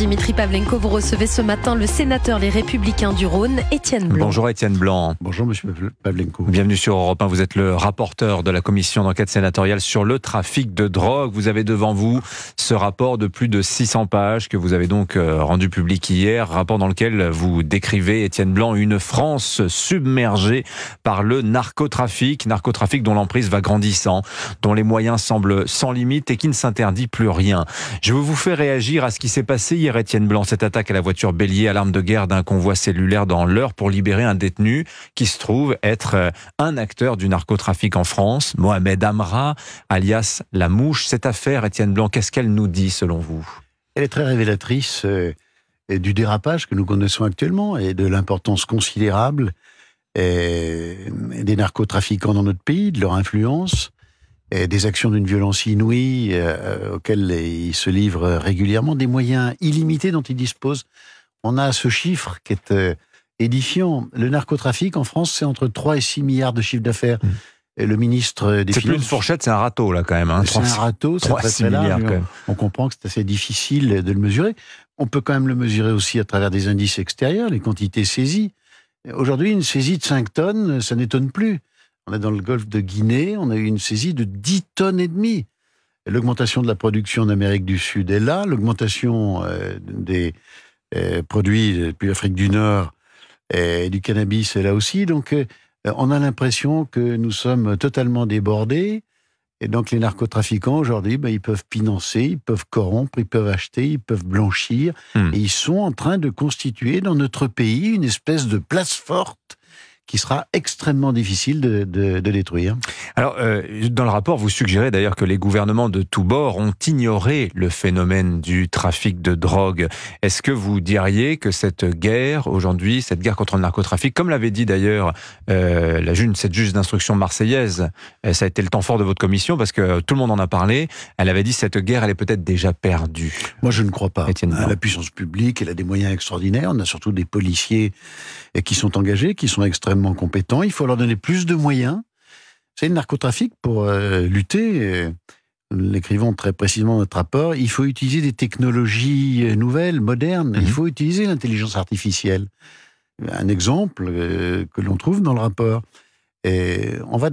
Dimitri Pavlenko, vous recevez ce matin le sénateur Les Républicains du Rhône, Étienne Blanc. Bonjour Étienne Blanc. Bonjour Monsieur Pavlenko. Bienvenue sur Europe 1. Vous êtes le rapporteur de la commission d'enquête sénatoriale sur le trafic de drogue. Vous avez devant vous ce rapport de plus de 600 pages que vous avez donc rendu public hier. Rapport dans lequel vous décrivez, Étienne Blanc, une France submergée par le narcotrafic. Narcotrafic dont l'emprise va grandissant, dont les moyens semblent sans limite et qui ne s'interdit plus rien. Je veux vous faire réagir à ce qui s'est passé hier, Étienne Blanc, cette attaque à la voiture bélier à l'arme de guerre d'un convoi cellulaire dans l'Eure pour libérer un détenu qui se trouve être un acteur du narcotrafic en France, Mohamed Amra, alias La Mouche. Cette affaire, Étienne Blanc, qu'est-ce qu'elle nous dit selon vous ? Elle est très révélatrice du dérapage que nous connaissons actuellement et de l'importance considérable des narcotrafiquants dans notre pays, de leur influence, et des actions d'une violence inouïe auxquelles ils se livrent régulièrement, des moyens illimités dont ils disposent. On a ce chiffre qui est édifiant. Le narcotrafic en France, c'est entre 3 et 6 milliards de chiffre d'affaires. Et le ministre des C'est Finances... plus une fourchette, c'est un râteau là quand même. Hein. C'est un râteau, c'est très large. On comprend que c'est assez difficile de le mesurer. On peut quand même le mesurer aussi à travers des indices extérieurs, les quantités saisies. Aujourd'hui, une saisie de 5 tonnes, ça n'étonne plus. On est dans le golfe de Guinée, on a eu une saisie de 10 tonnes et demie. L'augmentation de la production en Amérique du Sud est là, l'augmentation des produits depuis l'Afrique du Nord et du cannabis est là aussi. Donc, on a l'impression que nous sommes totalement débordés. Et donc, les narcotrafiquants, aujourd'hui, ils peuvent financer, ils peuvent corrompre, ils peuvent acheter, ils peuvent blanchir. Et ils sont en train de constituer dans notre pays une espèce de place forte qui sera extrêmement difficile de détruire. Alors, dans le rapport, vous suggérez d'ailleurs que les gouvernements de tous bords ont ignoré le phénomène du trafic de drogue. Est-ce que vous diriez que cette guerre, aujourd'hui, cette guerre contre le narcotrafic, comme l'avait dit d'ailleurs cette juge d'instruction marseillaise, ça a été le temps fort de votre commission parce que tout le monde en a parlé, elle avait dit cette guerre, elle est peut-être déjà perdue. Moi, je ne crois pas. La puissance publique, elle a des moyens extraordinaires. On a surtout des policiers qui sont engagés, qui sont extrêmement compétents. Il faut leur donner plus de moyens. C'est le narcotrafic pour lutter. L'écrivons très précisément dans notre rapport. Il faut utiliser des technologies nouvelles, modernes. Il faut utiliser l'intelligence artificielle. Un exemple que l'on trouve dans le rapport. On va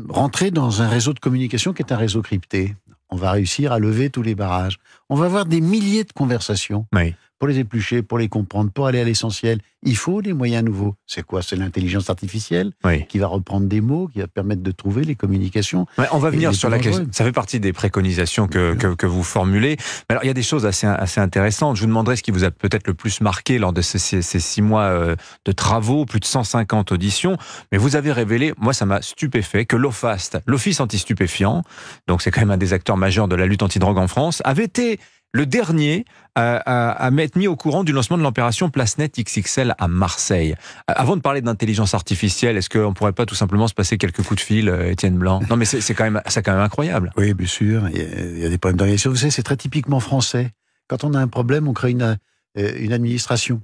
rentrer dans un réseau de communication qui est un réseau crypté. On va réussir à lever tous les barrages. On va avoir des milliers de conversations. Oui. Pour les éplucher, pour les comprendre, pour aller à l'essentiel. Il faut des moyens nouveaux. C'est quoi ? C'est l'intelligence artificielle qui va reprendre des mots, qui va permettre de trouver les communications. Ouais, on va venir sur la question. Ça fait partie des préconisations que vous formulez. Mais alors, il y a des choses assez intéressantes. Je vous demanderai ce qui vous a peut-être le plus marqué lors de ces 6 mois de travaux, plus de 150 auditions. Mais vous avez révélé, moi ça m'a stupéfait, que l'OFAST, l'Office anti-stupéfiants, donc c'est quand même un des acteurs majeurs de la lutte anti-drogue en France, avait été le dernier à m'être mis au courant du lancement de l'opération PlaceNet XXL à Marseille. Avant de parler d'intelligence artificielle, est-ce qu'on ne pourrait pas tout simplement se passer quelques coups de fil, Étienne Blanc ? Non, mais c'est quand même incroyable. Oui, bien sûr. Il y a des problèmes d'organisation. Vous savez, c'est très typiquement français. Quand on a un problème, on crée une administration.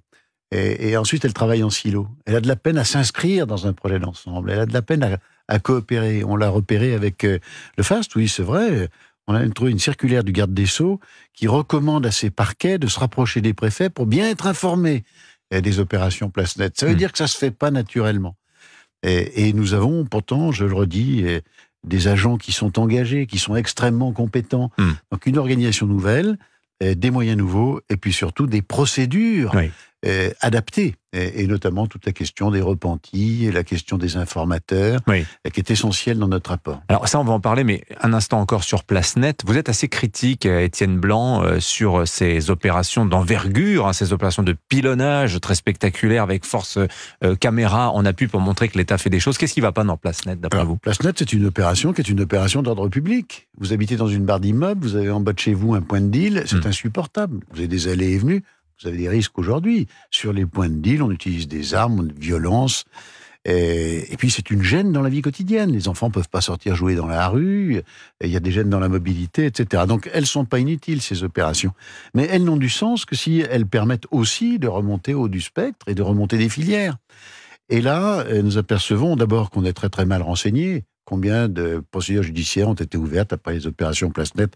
Et ensuite, elle travaille en silo. Elle a de la peine à s'inscrire dans un projet d'ensemble. Elle a de la peine à coopérer. On l'a repéré avec le FAST, oui, c'est vrai. On a trouvé une circulaire du garde des Sceaux qui recommande à ces parquets de se rapprocher des préfets pour bien être informés des opérations PlaceNet. Ça veut dire que ça se fait pas naturellement. Et nous avons pourtant, je le redis, des agents qui sont engagés, qui sont extrêmement compétents. Donc une organisation nouvelle, des moyens nouveaux, et puis surtout des procédures adaptées. Et notamment toute la question des repentis, et la question des informateurs, qui est essentielle dans notre rapport. Alors ça, on va en parler, mais un instant encore sur PlaceNet. Vous êtes assez critique, Étienne Blanc, sur ces opérations d'envergure, ces opérations de pilonnage très spectaculaires avec force caméra en appui pour montrer que l'État fait des choses. Qu'est-ce qui ne va pas dans PlaceNet, d'après vous ? PlaceNet, c'est une opération qui est une opération d'ordre public. Vous habitez dans une barre d'immeuble, vous avez en bas de chez vous un point de deal, c'est insupportable. Vous avez des allées et venues. Vous avez des risques aujourd'hui. Sur les points de deal, on utilise des armes, de violence. Et puis, c'est une gêne dans la vie quotidienne. Les enfants ne peuvent pas sortir jouer dans la rue. Il y a des gênes dans la mobilité, etc. Donc, elles ne sont pas inutiles, ces opérations. Mais elles n'ont du sens que si elles permettent aussi de remonter au haut du spectre et de remonter des filières. Et là, nous apercevons d'abord qu'on est très, très mal renseignés. Combien de procédures judiciaires ont été ouvertes après les opérations PlaceNet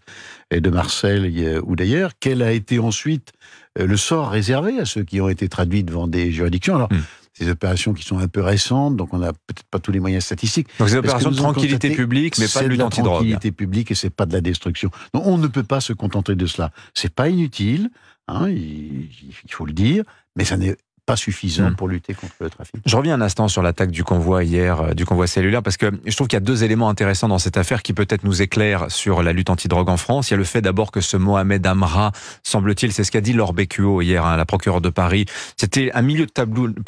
et de Marseille ou d'ailleurs? Quelle a été ensuite le sort réservé à ceux qui ont été traduits devant des juridictions. Alors, ces opérations qui sont un peu récentes, donc on n'a peut-être pas tous les moyens statistiques. Donc, c'est des opérations de tranquillité publique, mais pas de lutte antidrogue. C'est de la tranquillité publique et c'est pas de la destruction. Donc, on ne peut pas se contenter de cela. C'est pas inutile, hein, il faut le dire, mais ça n'est pas suffisant pour lutter contre le trafic. Je reviens un instant sur l'attaque du convoi hier, du convoi cellulaire, parce que je trouve qu'il y a deux éléments intéressants dans cette affaire qui peut-être nous éclairent sur la lutte antidrogue en France. Il y a le fait d'abord que ce Mohamed Amra, semble-t-il, c'est ce qu'a dit Laure Beccuot hier, la procureure de Paris, c'était un milieu de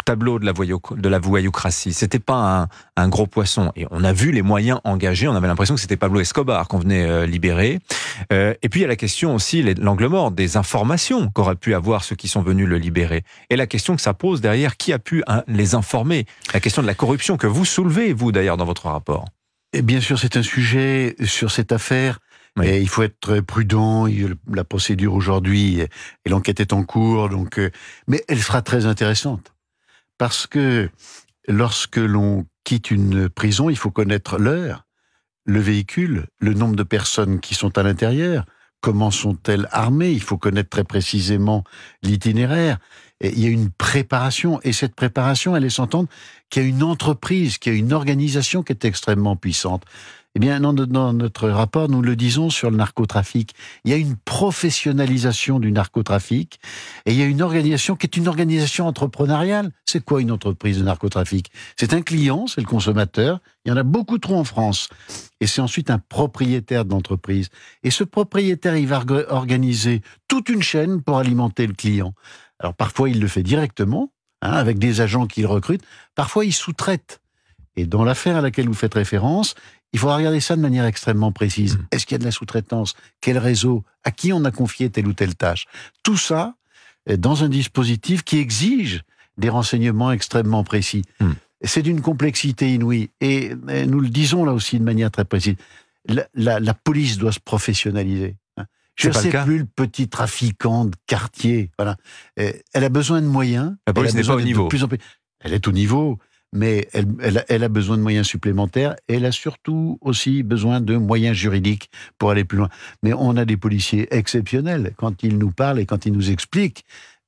tableau de la voyoucratie. C'était pas un gros poisson. Et on a vu les moyens engagés, on avait l'impression que c'était Pablo Escobar qu'on venait libérer. Et puis il y a la question aussi, l'angle mort des informations qu'auraient pu avoir ceux qui sont venus le libérer. Et la question que ça pose derrière, qui a pu les informer? La question de la corruption que vous soulevez, vous d'ailleurs, dans votre rapport. Et bien sûr, c'est un sujet sur cette affaire. Oui. Et il faut être prudent. La procédure aujourd'hui et l'enquête est en cours, donc, mais elle sera très intéressante. Parce que lorsque l'on quitte une prison, il faut connaître l'heure, le véhicule, le nombre de personnes qui sont à l'intérieur, comment sont-elles armées, il faut connaître très précisément l'itinéraire. Et il y a une préparation, et cette préparation, elle laisse entendre qu'il y a une entreprise, qu'il y a une organisation qui est extrêmement puissante. Eh bien, dans notre rapport, nous le disons sur le narcotrafic. Il y a une professionnalisation du narcotrafic, et il y a une organisation qui est une organisation entrepreneuriale. C'est quoi une entreprise de narcotrafic? C'est un client, c'est le consommateur. Il y en a beaucoup trop en France. Et c'est ensuite un propriétaire d'entreprise. Et ce propriétaire, il va organiser toute une chaîne pour alimenter le client. Alors parfois, il le fait directement, avec des agents qu'il recrute. Parfois, il sous-traite. Et dans l'affaire à laquelle vous faites référence, il faudra regarder ça de manière extrêmement précise. Est-ce qu'il y a de la sous-traitance? Quel réseau? À qui on a confié telle ou telle tâche? Tout ça est dans un dispositif qui exige des renseignements extrêmement précis. C'est d'une complexité inouïe. Et nous le disons là aussi de manière très précise. La police doit se professionnaliser. Je ne sais plus le petit trafiquant de quartier. Voilà. Elle a besoin de moyens. La police n'est pas au niveau. Elle est au niveau, mais elle a besoin de moyens supplémentaires. Et elle a surtout aussi besoin de moyens juridiques pour aller plus loin. Mais on a des policiers exceptionnels. Quand ils nous parlent et quand ils nous expliquent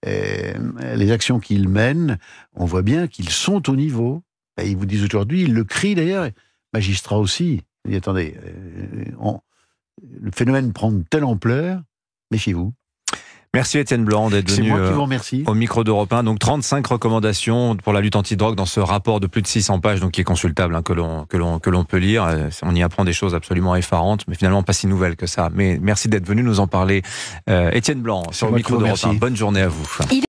les actions qu'ils mènent, on voit bien qu'ils sont au niveau. Et ils vous disent aujourd'hui, ils le crient d'ailleurs, magistrats aussi. Ils disent, attendez, le phénomène prend de telle ampleur, méfiez-vous. Merci Étienne Blanc d'être venu moi qui vous remercie. Au micro d'Europe 1. Donc 35 recommandations pour la lutte antidrogue dans ce rapport de plus de 600 pages, donc qui est consultable, que l'on peut lire. On y apprend des choses absolument effarantes, mais finalement pas si nouvelles que ça. Mais merci d'être venu nous en parler. Étienne Blanc sur le micro d'Europe 1. Bonne journée à vous.